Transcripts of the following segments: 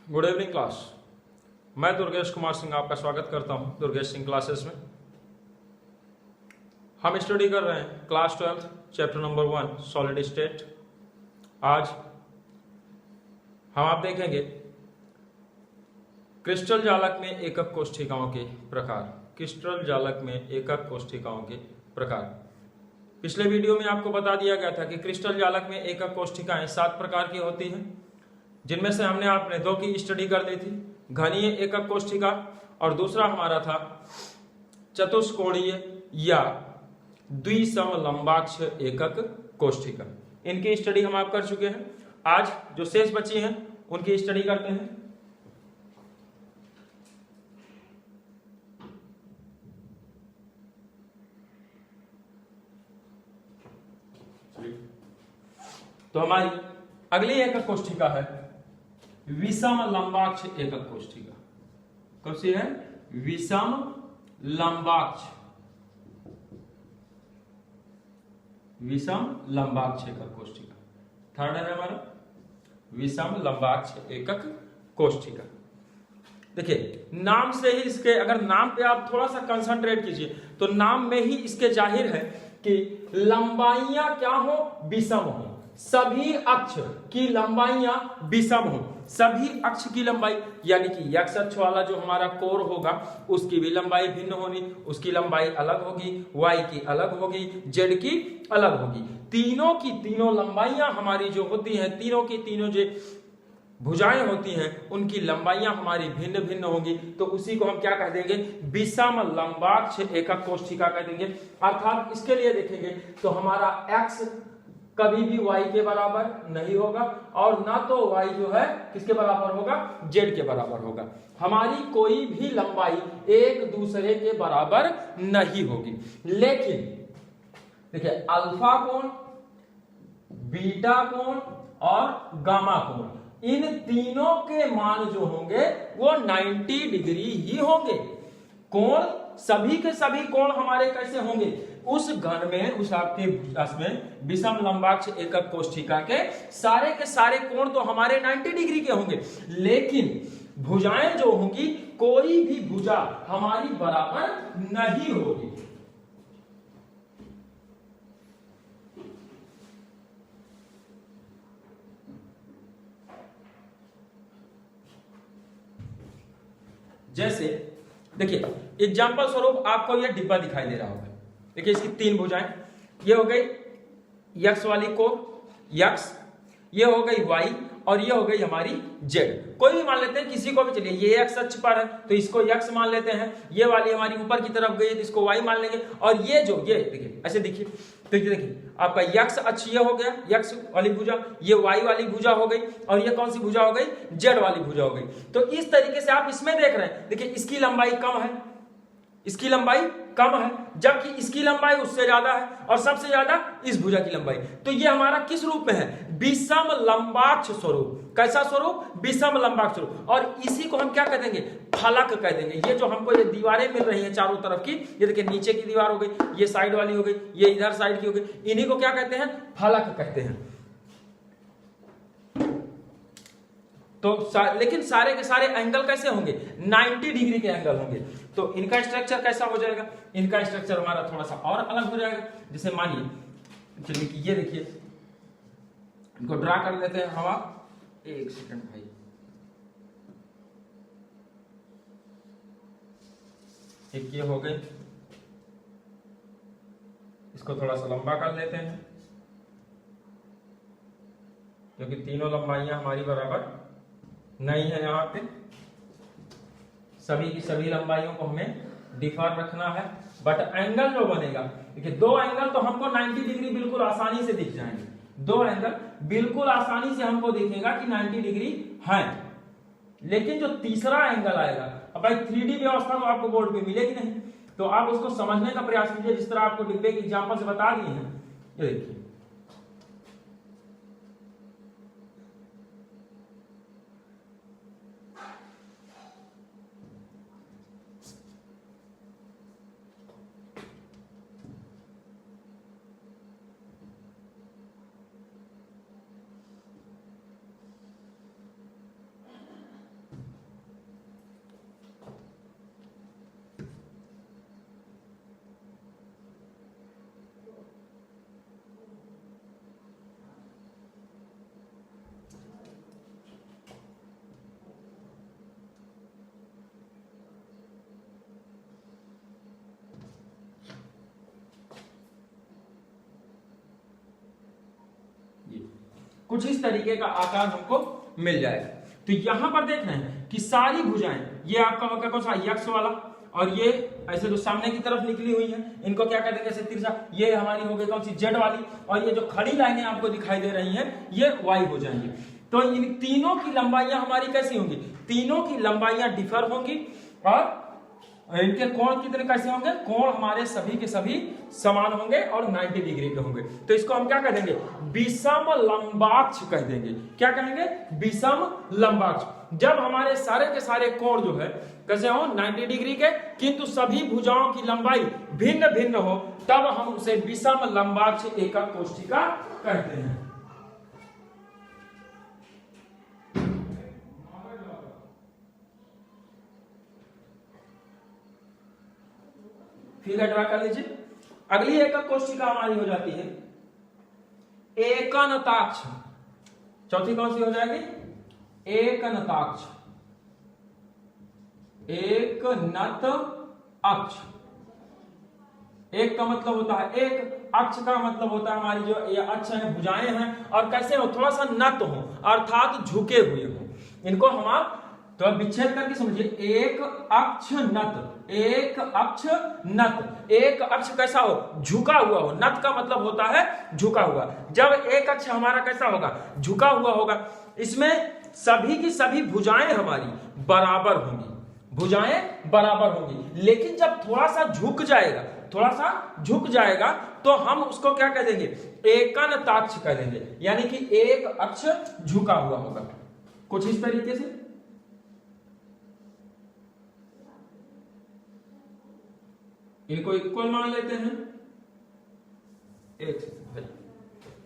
Good evening class. मैं दुर्गेश कुमार सिंह आपका स्वागत करता हूं दुर्गेश सिंह क्लासेस में। हम स्टडी कर रहे हैं class 12 chapter number 1 solid state. आज हम आप देखेंगे क्रिस्टल जालक में एकक कोष्ठिकाओं के प्रकार। क्रिस्टल जालक में एकक कोष्ठिकाओं के प्रकार। पिछले वीडियो में आपको बता दिया गया था कि क्रिस्टल जालक में एकक कोष्ठिकाएं 7 प्रकार की होती हैं, जिनमें से हमने आपने 2 की स्टडी कर ली थी, घनीय एकक कोष्ठिका और दूसरा हमारा था चतुष्कोणीय या द्विसमलंबाक्ष एकक कोष्ठिका। इनकी स्टडी हम आप कर चुके हैं। आज जो शेष बची हैं उनकी स्टडी करते हैं। तो हमारी अगली एकक कोष्ठिका है विषम लंबाक्ष एकक कोष्ठिका। कौन सी है? विषम लंबाक्ष। विषम लंबाक्ष एकक कोष्ठिका थर्ड है हमारा विषम लंबाक्ष एकक कोष्ठिका। देखिए नाम से ही इसके, अगर नाम पे आप थोड़ा सा कंसंट्रेट कीजिए तो नाम में ही इसके जाहिर है कि लंबाइयां क्या हो? विषम हो। सभी अक्ष की लंबाइयां विषम हो। सभी अक्ष की लंबाई यानी कि x अक्ष वाला जो हमारा कोर होगा उसकी भी लंबाई भिन्न होगी, उसकी लंबाई अलग होगी, y की अलग होगी, z की अलग होगी। तीनों की तीनों लंबाइयां हमारी जो होती हैं, तीनों की तीनों जो भुजाएं होती हैं उनकी लंबाइयां हमारी भिन्न भिन्न होंगी। तो उसी को हम क्या कह देंगे? विषम लंबाक्ष एकक कोष्ठिका कह देंगे। अर्थात इसके लिए देखेंगे तो हमारा x कभी भी y के बराबर नहीं होगा और ना तो y जो है किसके बराबर होगा? z के बराबर होगा। हमारी कोई भी लंबाई एक दूसरे के बराबर नहीं होगी। लेकिन देखिए अल्फा कोण, बीटा कोण और गामा कोण, इन तीनों के मान जो होंगे वो 90 डिग्री ही होंगे। कोण, सभी के सभी कोण हमारे कैसे होंगे? उस घन में, उस आपके में विषम लंबाक्ष एकक कोष्ठिका के सारे कोण तो हमारे 90 डिग्री के होंगे, लेकिन भुजाएं जो होंगी कोई भी भुजा हमारी बराबर नहीं होगी। जैसे देखिए एग्जाम्पल स्वरूप आपको यह डिब्बा दिखाई दे रहा होगा। देखिए इसकी 3 भुजाएं, ये हो गई x वाली कोर x, ये हो गई y और ये हो गई हमारी z। कोई भी मान लेते हैं, किसी को भी। चलिए ये x अक्ष पर है तो इसको x मान लेते हैं, ये वाली हमारी ऊपर की तरफ गई तो इसको y मान लेंगे, और ये जो ये देखिए ऐसे देखिए, तो ये देखिए आपका x अक्ष ये हो गया, x वाली भुजा, ये y वाली भुजा हो गई, और ये कौन सी भुजा हो गई? z वाली भुजा हो गई। तो इस तरीके से आप इसमें देख रहे हैं, देखिए इसकी लंबाई कम है, इसकी लंबाई कम है, जबकि इसकी लंबाई उससे ज्यादा है, और सबसे ज्यादा इस भुजा की लंबाई। तो ये हमारा किस रूप में है? विषम लंबाक्ष स्वरूप। कैसा स्वरूप? विषम लंबाक्ष स्वरूप। और इसी को हम क्या कह देंगे? फलक कह देंगे। ये जो हमको ये दीवारें मिल रही हैं चारों तरफ की, ये देखिए नीचे की दीवार हो गई, ये साइड वाली हो गई, ये इधर साइड की हो गई, इन्हीं को क्या कहते हैं? फलक कहते हैं। तो लेकिन सारे के सारे एंगल कैसे होंगे? 90 डिग्री के एंगल होंगे। तो इनका स्ट्रक्चर कैसा हो जाएगा? इनका स्ट्रक्चर हमारा थोड़ा सा और अलग हो जाएगा। जैसे मानिए, चलिए कि ये देखिए, इनको ड्रा कर लेते हैं हम। आप एक सेकंड भाई, एक ये हो गई, इसको थोड़ा सा लंबा कर लेते हैं क्योंकि तीनों लंबाइयां हमारी बराबर नहीं है। यहाँ पे सभी की सभी लंबाइयों को हमें डिफर रखना है, बट एंगल जो बनेगा, देखिए 2 एंगल तो हमको 90 डिग्री बिल्कुल आसानी से दिख जाएंगे। 2 एंगल बिल्कुल आसानी से हमको दिखेगा कि 90 डिग्री है। लेकिन जो तीसरा एंगल आएगा, अब भाई 3D व्यवस्था तो आपको बोर्ड पे मिलेगी नहीं, तो आप उसको समझने का प्रयास कीजिए, जिस तरह आपको डिब्बे के एग्जाम्पल से बता दिए हैं। ये देखिए कुछ इस तरीके का आकार हमको मिल जाएगा। तो यहां पर देख रहे हैं कि सारी भुजाएं, ये आपका होगा कौन सा, यक्स वाला, और ये ऐसे जो सामने की तरफ निकली हुई है इनको क्या कहते हैं, ऐसे तिरछा, ये हमारी हो गई कौन सी, जेड वाली, और ये जो खड़ी लाइनें आपको दिखाई दे रही हैं ये वाई हो जाएंगी। तो इन तीनों की लंबाइयां हमारी कैसी होंगी, तीनों की लंबाइयां डिफर होंगी, और इनके कोण कितने कैसे होंगे, कोण हमारे सभी के सभी समान होंगे और 90 डिग्री के होंगे। तो इसको हम क्या कह देंगे, विषम लंबाक्ष कह देंगे। क्या कहेंगे, विषम लंबाक्ष। जब हमारे सारे के सारे कोण जो है कैसे हो, 90 डिग्री के, किंतु सभी भुजाओं की लंबाई भिन्न भिन्न हो, तब हम उसे विषम लंबाक्ष एकक कोष्ठिका कहते हैं। फिगर ड्रा कर लीजिए। अगली एकक कोष्ठिका हमारी हो जाती है एकनताक्ष। चौथी कौन सी हो जाएगी, एकनताक्ष, एकनत अक्ष। एक का मतलब होता है एक, अक्ष का मतलब होता है हमारी जो ये अक्ष है, भुजाएं हैं, और कैसे हो, थोड़ा सा नत हो, अर्थात झुके हुए हो। इनको हम तो विच्छेद करके समझिए, एक अक्ष नत, एक अक्ष नत। एक अक्ष कैसा हो, झुका हुआ हो, नत का मतलब होता है झुका हुआ। जब एक अक्ष हमारा कैसा होगा, झुका हुआ होगा, इसमें सभी की सभी भुजाएं हमारी बराबर होंगी, भुजाएं बराबर होंगी। लेकिन जब थोड़ा सा झुक जाएगा, थोड़ा सा झुक जाएगा, तो हम उसको क्या कह देंगे, एकनताक्ष कह देंगे, यानी कि एक अक्ष झुका हुआ होगा। कुछ इस तरीके से इनको इक्वल मान लेते हैं, एक,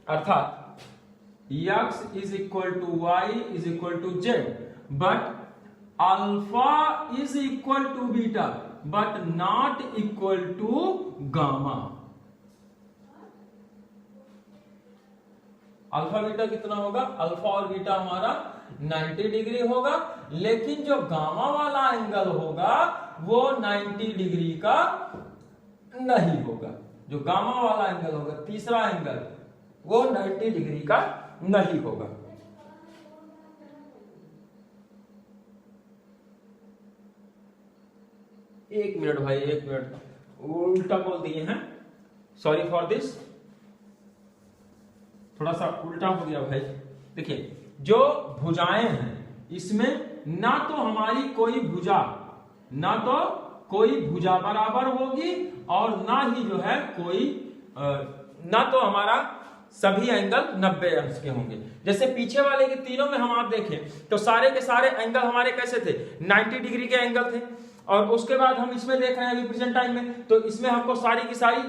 अर्थात x is equal to y is equal to z, but alpha is equal to beta but not equal to gamma. Alpha beta कितना होगा, अल्फा और बीटा हमारा 90 डिग्री होगा, लेकिन जो गामा वाला एंगल होगा वो 90 डिग्री का नहीं होगा। जो गामा वाला एंगल होगा, तीसरा एंगल, वो 90 डिग्री का नहीं होगा। एक मिनट भाई, एक मिनट, उल्टा बोल दिए हैं, सॉरी फॉर दिस, थोड़ा सा उल्टा हो गया भाई। देखिए, जो भुजाएं हैं इसमें ना तो हमारी कोई भुजा, ना तो कोई भुजा बराबर होगी, और ना ही जो है कोई ना तो हमारा सभी एंगल 90 अंश के होंगे। जैसे पीछे वाले के तीनों में हम आप देखें तो सारे के सारे एंगल हमारे कैसे थे, 90 डिग्री के एंगल थे। और उसके बाद हम इसमें देख रहे हैं अभी प्रेजेंट टाइम में, तो इसमें हमको सारी की सारी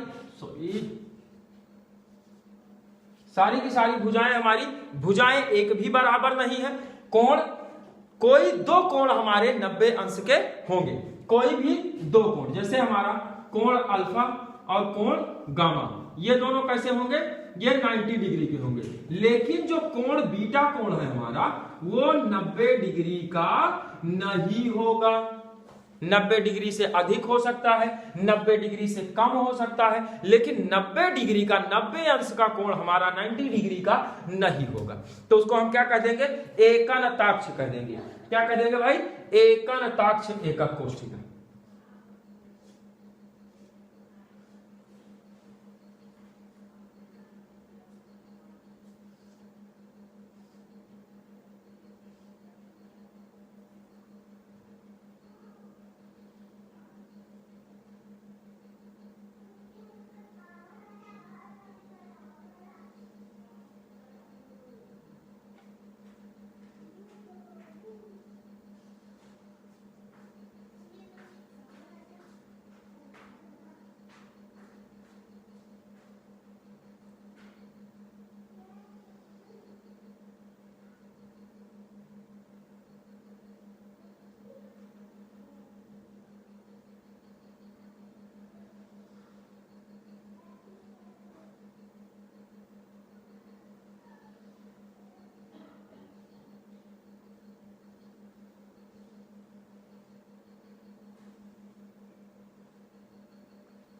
भुजाएं, हमारी भुजाएं एक भी बराबर नहीं है। कोण, कोई दो कोण हमारे 90 अंश के होंगे, कोई भी दो कोण, जैसे हमारा कोण अल्फा और कोण गामा, ये दोनों कैसे होंगे, ये 90 डिग्री के होंगे। लेकिन जो कोण बीटा कोण है हमारा, वो 90 डिग्री का नहीं होगा। 90 डिग्री से अधिक हो सकता है, 90 डिग्री से कम हो सकता है, लेकिन 90 डिग्री का, 90 अंश का कोण हमारा 90 डिग्री का नहीं होगा। तो उसको हम क्या कह देंगे, एकनताक्ष कह देंगे। क्या कह देंगे भाई, एकनताक्ष एकक कोष्ठिका।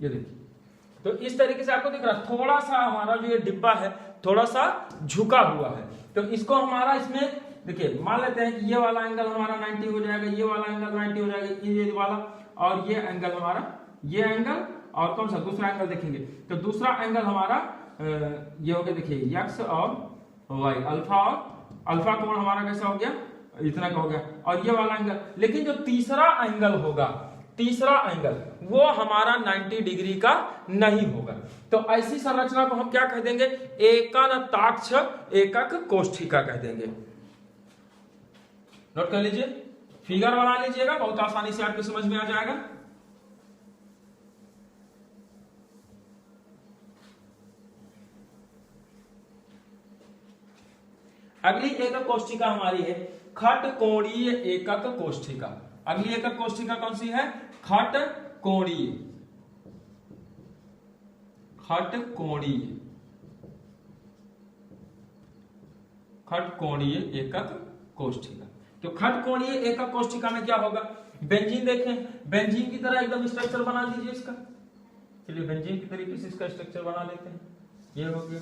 ये देखिए, तो इस तरीके से आपको दिख रहा है, थोड़ा सा हमारा जो ये डिब्बा है थोड़ा सा झुका हुआ है। तो इसको हमारा इसमें देखिए मान लेते हैं कि ये वाला एंगल हमारा 90 हो जाएगा, ये वाला एंगल 90 हो जाएगा, ये वाला, और ये एंगल हमारा, ये एंगल और कौन सा दूसरा एंगल देखेंगे तो दूसरा एंगल हमारा ये हो गया, देखिए एक्स और वाई, अल्फा और अल्फा कोण हमारा कैसा हो गया, इतना का हो गया, और ये वाला एंगल। लेकिन जो तीसरा एंगल होगा, तीसरा एंगल वो हमारा 90 डिग्री का नहीं होगा। तो ऐसी संरचना को हम क्या कह देंगे, एकनताक्ष एकक कोष्ठिका कह देंगे। नोट कर लीजिए, फिगर बना लीजिएगा, बहुत आसानी से आपको समझ में आ जाएगा। अगली एकक कोष्ठिका हमारी है खट कोणीय एकक कोष्ठिका। अगली एकक कोष्ठिका कौन सी है, खट कोणीय, खट कोणीय, खट कोणीय एकक कोष्ठिका। तो खट कोणीय एकक कोष्ठिका में क्या होगा, बेंजीन देखें, बेंजीन की तरह एकदम स्ट्रक्चर बना दीजिए इसका। चलिए बेंजीन की तरीके से इसका स्ट्रक्चर बना लेते हैं, ये हो गया।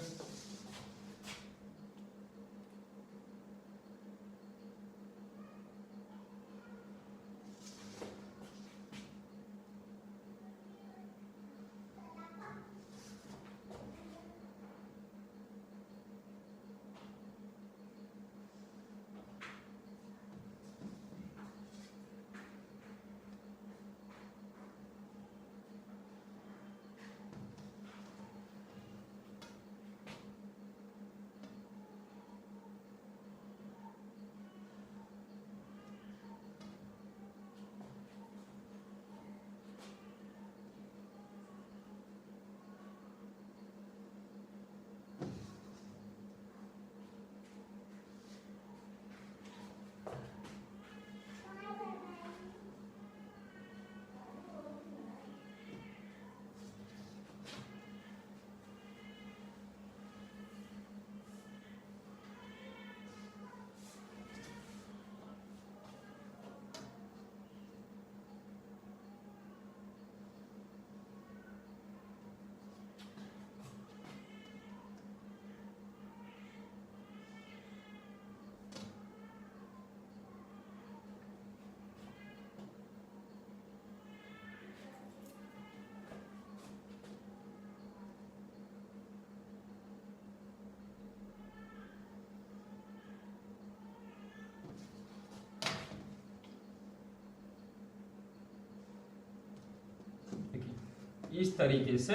इस तरीके से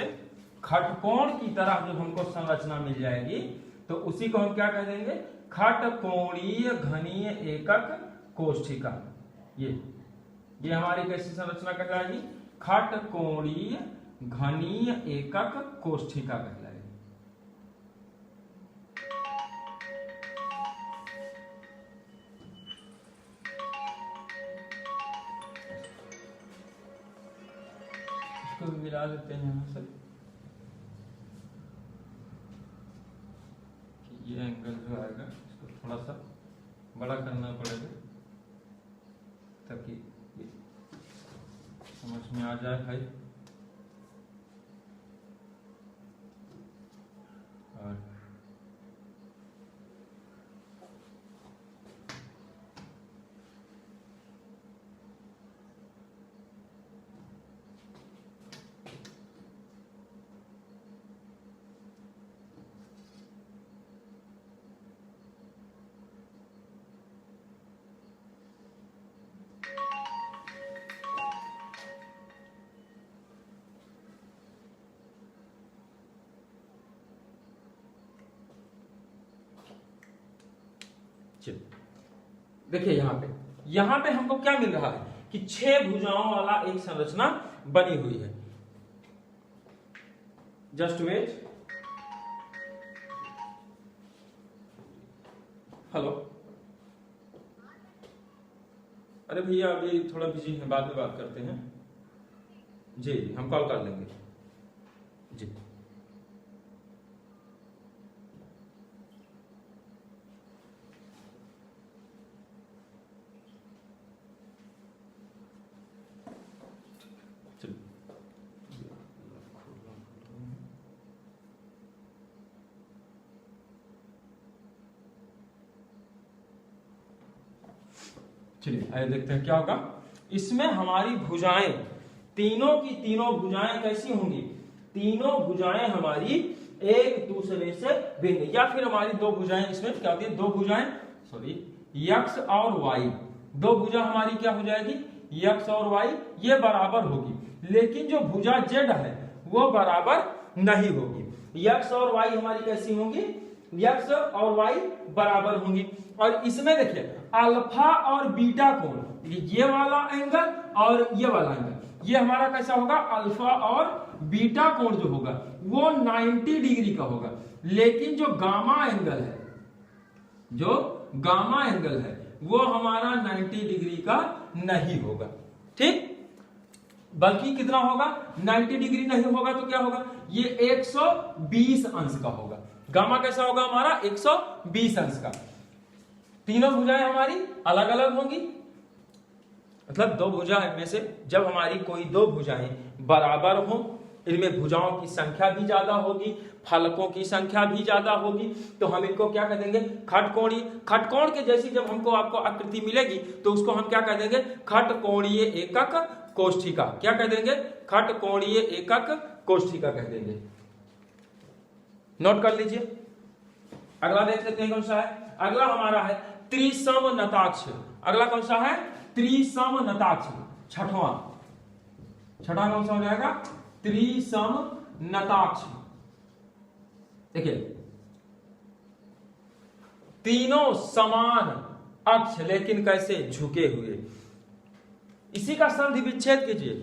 खटकोण की तरह जब हमको संरचना मिल जाएगी तो उसी को हम क्या कह देंगे, खटकोणीय घनीय एकक कोष्ठिका। ये हमारी कैसी संरचना कहलाएगी, खटकोणीय घनीय एकक कोष्ठिका कहलाएगी। इसको मिला लेते हैं यहां से, ये एंगल जो आएगा इसको थोड़ा सा बड़ा करना पड़ेगा ताकि ये समझ में आ जाए भाई। और देखिए यहां पे हमको क्या मिल रहा है कि 6 भुजाओं वाला एक संरचना बनी हुई है। जस्ट वेट, हेलो, अरे भैया अभी थोड़ा बिजी है, बाद में बात करते हैं जी, हम कॉल कर लेंगे जी। चलिए आइए देखते हैं क्या होगा। इसमें हमारी भुजाएं, तीनों की तीनों भुजाएं कैसी होंगी? तीनों भुजाएं हमारी एक दूसरे से भिन्न, या फिर हमारी दो भुजाएं, इसमें क्या होती है, दो भुजाएं, सॉरी, x और y, दो भुजा हमारी क्या हो जाएगी, x और y, ये बराबर होगी, लेकिन जो भुजा z है वो बराबर नहीं होगी। x और y हमारी कैसी होंगी, x और y बराबर होंगी। और इसमें देखिए अल्फा और बीटा कोण, ये वाला एंगल और ये वाला एंगल, ये हमारा कैसा होगा, अल्फा और बीटा कोण जो होगा वो 90 डिग्री का होगा, लेकिन जो गामा एंगल है, जो गामा एंगल है वो हमारा 90 डिग्री का नहीं होगा। ठीक, बल्कि कितना होगा, 90 डिग्री नहीं होगा तो क्या होगा, ये 120 अंश का होगा। गामा कैसा होगा हमारा, 120 अंश का। तीनों भुजाएं हमारी अलग अलग होंगी, मतलब दो भुजा में से जब हमारी कोई दो भुजाएं बराबर हो, इनमें भुजाओं की संख्या भी ज्यादा होगी, फलकों की संख्या भी ज्यादा होगी, तो हम इनको क्या कह देंगे, खटकोणीय। खटकोण के जैसी जब हमको आपको आकृति मिलेगी तो उसको हम क्या कह देंगे, खटकोणीय एकक कोष्ठिका। क्या कह देंगे, खटकोणीय एकक कोष्ठिका कह देंगे। नोट कर लीजिए। अगला देख लेते हैं कौन सा है। अगला हमारा है त्रिसमनताक्ष। अगला कौन सा है, त्रिसमनताक्ष, छठवां कौन सा हो जाएगा, त्रिसमनताक्ष। देखिए तीनों समान अक्ष लेकिन कैसे, झुके हुए। इसी का संधि विच्छेद कीजिए,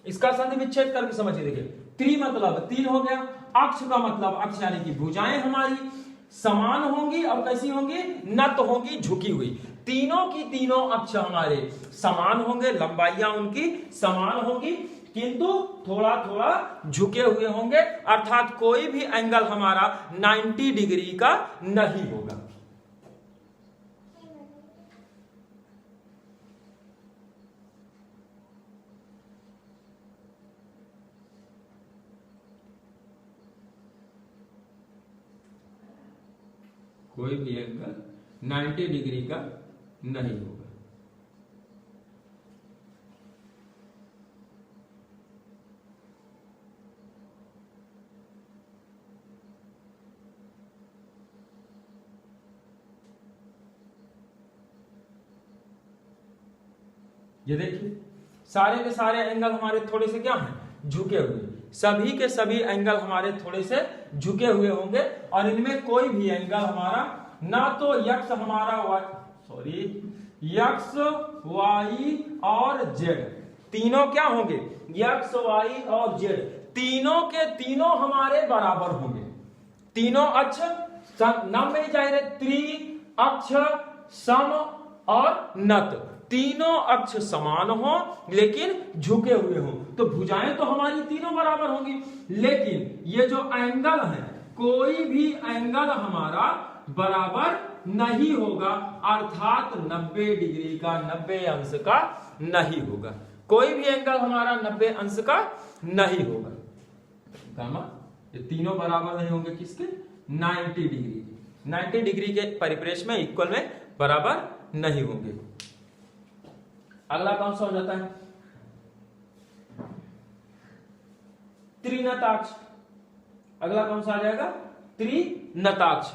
इसका संधि विच्छेद करके समझिए। देखिए त्रि मतलब तीन हो गया, अक्ष का मतलब अक्ष यानी कि भुजाएं हमारी समान होंगी और कैसी होंगी, नत होंगी, झुकी हुई। तीनों की तीनों अक्ष हमारे समान होंगे, लंबाइयां उनकी समान होंगी, किंतु थोड़ा थोड़ा झुके हुए होंगे, अर्थात कोई भी एंगल हमारा 90 डिग्री का नहीं होगा। कोई भी एंगल 90 डिग्री का नहीं होगा। ये देखिए सारे के सारे एंगल हमारे थोड़े से क्या हैं, झुके हुए। सभी के सभी एंगल हमारे थोड़े से झुके हुए होंगे, और इनमें कोई भी एंगल हमारा ना तो यक्स हमारा यक्स वाई और जेड, तीनों क्या होंगे, यक्स वाई और जेड, तीनों के तीनों हमारे बराबर होंगे। तीनों अक्ष नाम में ही जाहिर है, त्रि अक्ष सम और नत, तीनों अक्ष समान हो लेकिन झुके हुए हो, तो भुजाएं तो हमारी तीनों बराबर होंगी, लेकिन ये जो एंगल है, कोई भी एंगल हमारा बराबर नहीं होगा, अर्थात 90 डिग्री का, 90 अंश का नहीं होगा। कोई भी एंगल हमारा 90 अंश का नहीं होगा। गामा ये तीनों बराबर नहीं होंगे किसके, 90 डिग्री। 90 डिग्री के परिप्रेक्ष्य में, इक्वल में बराबर नहीं होंगे। अगला कौन सा हो जाता है, त्रिनताक्ष। अगला कौन सा आ जाएगा, त्रिनताक्ष।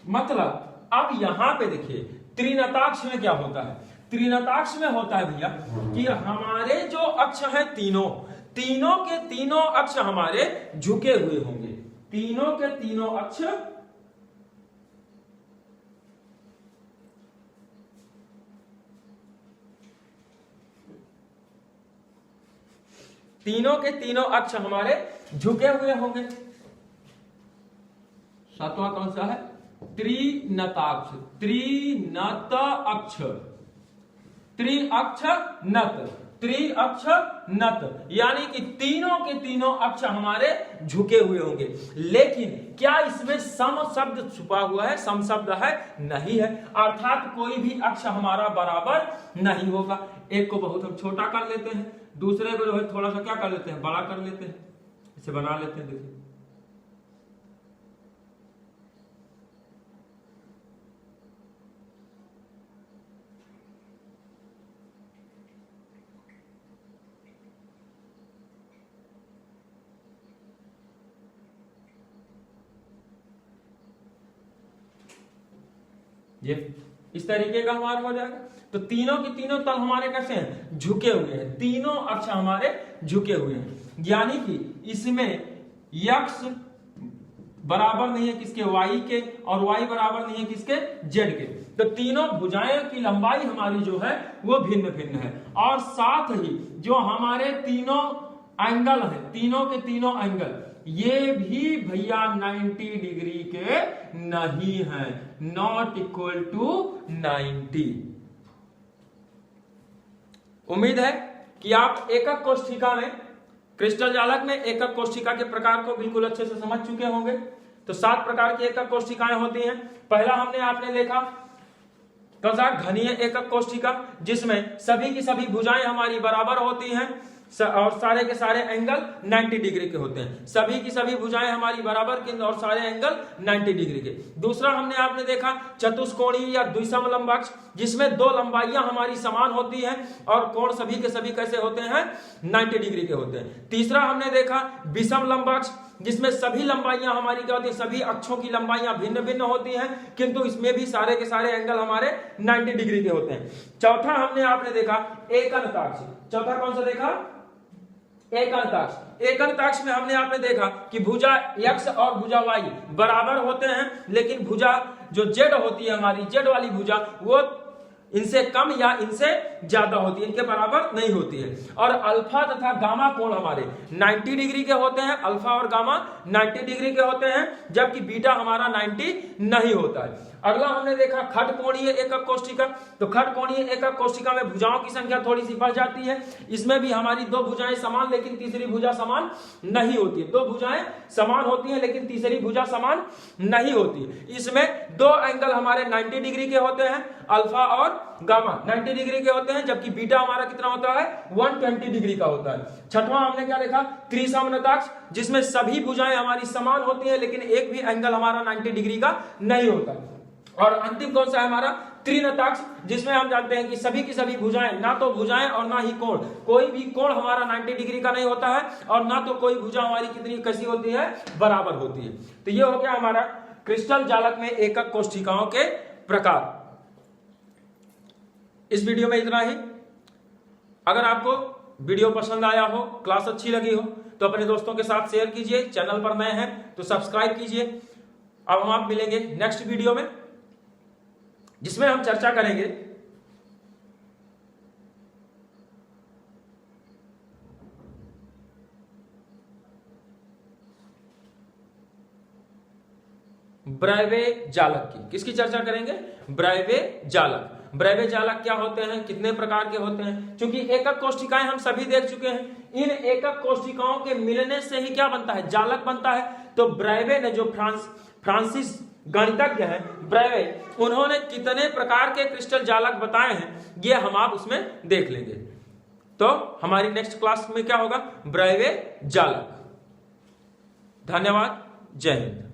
मतलब अब यहां पे देखिए त्रिनताक्ष में क्या होता है, त्रिनताक्ष में होता है भैया कि हमारे जो अक्ष हैं तीनों के तीनों अक्ष हमारे झुके हुए होंगे। तीनों के तीनों अक्ष हमारे झुके हुए होंगे। सातवां कौन सा है, त्रिनताक्ष, त्रिनत अक्ष, त्रिअक्ष नत, त्रिअक्ष नत, यानी कि तीनों के तीनों अक्ष हमारे झुके हुए होंगे। लेकिन क्या इसमें सम शब्द छुपा हुआ है, सम शब्द है, नहीं है, अर्थात कोई भी अक्ष हमारा बराबर नहीं होगा। एक को बहुत हम छोटा कर लेते हैं, दूसरे को जो है थोड़ा सा क्या कर लेते हैं, बड़ा कर लेते हैं, इसे बना लेते हैं। देखिए ये इस तरीके का हमारा हो जाएगा। तो तीनों के तीनों तल हमारे कैसे हैं, झुके हुए हैं, तीनों अक्ष हमारे झुके हुए हैं, यानी कि इसमें x बराबर नहीं है किसके, y के, और y बराबर नहीं है किसके, z के। तो तीनों भुजाएं की लंबाई हमारी जो है वो भिन्न भिन्न है, और साथ ही जो हमारे तीनों एंगल है, तीनों के तीनों एंगल ये भी भैया 90 डिग्री के नहीं है, नॉट इक्वल टू 90। उम्मीद है कि आप एकक कोष्ठिका में, क्रिस्टल जालक में एकक कोष्ठिका के प्रकार को बिल्कुल अच्छे से समझ चुके होंगे। तो 7 प्रकार की एकक कोष्ठिकाएं होती हैं। पहला हमने आपने देखा कौन-सा, घनीय एकक कोष्ठिका, जिसमें सभी की सभी भुजाएं हमारी बराबर होती हैं और सारे के सारे एंगल 90 डिग्री के होते हैं। सभी की सभी भुजाएं हमारी बराबर की और सारे एंगल 90 डिग्री के। दूसरा हमने आपने देखा चतुष्कोणीय या द्विसम लंबाक्ष, जिसमें 2 लंबाइयां हमारी समान होती हैं और कोण सभी के सभी कैसे होते हैं, 90 डिग्री के होते हैं। तीसरा हमने देखा विषम लंबाक्ष, जिसमें सभी लंबाइयां हमारी क्या होती है, सभी अक्षों की लंबाइयां भिन्न भिन्न होती हैं, किंतु इसमें भी सारे के सारे एंगल हमारे 90 डिग्री के होते हैं। चौथा हमने आपने देखा एकनताक्ष। चौथा कौन सा देखा, एकनताक्ष। एकनताक्ष में हमने आपने देखा कि भुजा x और भुजा y बराबर होते हैं, लेकिन भुजा जो z होती है हमारी, z वाली भुजा, वो इनसे कम या इनसे ज्यादा होती है, इनके बराबर नहीं होती है। और अल्फा तथा गामा कोण हमारे 90 डिग्री के होते हैं, अल्फा और गामा 90 डिग्री के होते हैं, जबकि बीटा हमारा 90 नहीं होता है। अगला हमने देखा खटकोणीय एकक कोष्ठिका। तो खटकोणीय एकक कोष्ठिका में भुजाओं की संख्या थोड़ी सी बढ़ जाती है। इसमें भी हमारी 2 भुजाएं समान, लेकिन तीसरी भुजा समान नहीं होती है। 2 भुजाएं समान होती हैं, लेकिन तीसरी भुजा समान नहीं होती है। इसमें 2 एंगल हमारे 90 डिग्री के होते हैं, अल्फा और गामा 90 डिग्री के होते हैं, जबकि बीटा हमारा कितना होता है, 120 डिग्री का होता है। छठवां हमने क्या देखा, त्रिसमनताक्ष, जिसमें सभी भुजाएं हमारी समान होती हैं, लेकिन एक भी एंगल हमारा 90 डिग्री का नहीं होता। और अंतिम कौन सा है हमारा, त्रिनताक्ष, जिसमें हम जानते हैं कि सभी की सभी भुजाएं, ना तो भुजाएं और ना ही कोण, कोई भी कोण हमारा 90 डिग्री का नहीं होता है, और ना तो कोई भुजा हमारी कितनी कैसी होती है, बराबर होती है। तो ये हो गया हमारा क्रिस्टल जालक में एकक कोष्ठिकाओं के प्रकार। इस वीडियो में इतना ही। अगर आपको वीडियो पसंद आया हो, क्लास अच्छी लगी हो, तो अपने दोस्तों के साथ शेयर कीजिए। चैनल पर नए हैं तो सब्सक्राइब कीजिए। अब हम आप मिलेंगे नेक्स्ट वीडियो में, जिसमें हम चर्चा करेंगे ब्राइवे जालक की। किसकी चर्चा करेंगे, ब्राइवे जालक। ब्राइवे जालक क्या होते हैं, कितने प्रकार के होते हैं। क्योंकि एकक कोष्ठिकाएं हम सभी देख चुके हैं, इन एकक कोष्ठिकाओं के मिलने से ही क्या बनता है, जालक बनता है। तो ब्राइवे ने, जो फ्रांसिस गणितज्ञ है ब्राइवे, उन्होंने कितने प्रकार के क्रिस्टल जालक बताए हैं, ये हम आप उसमें देख लेंगे। तो हमारी नेक्स्ट क्लास में क्या होगा, ब्राइवे जालक। धन्यवाद, जय हिंद।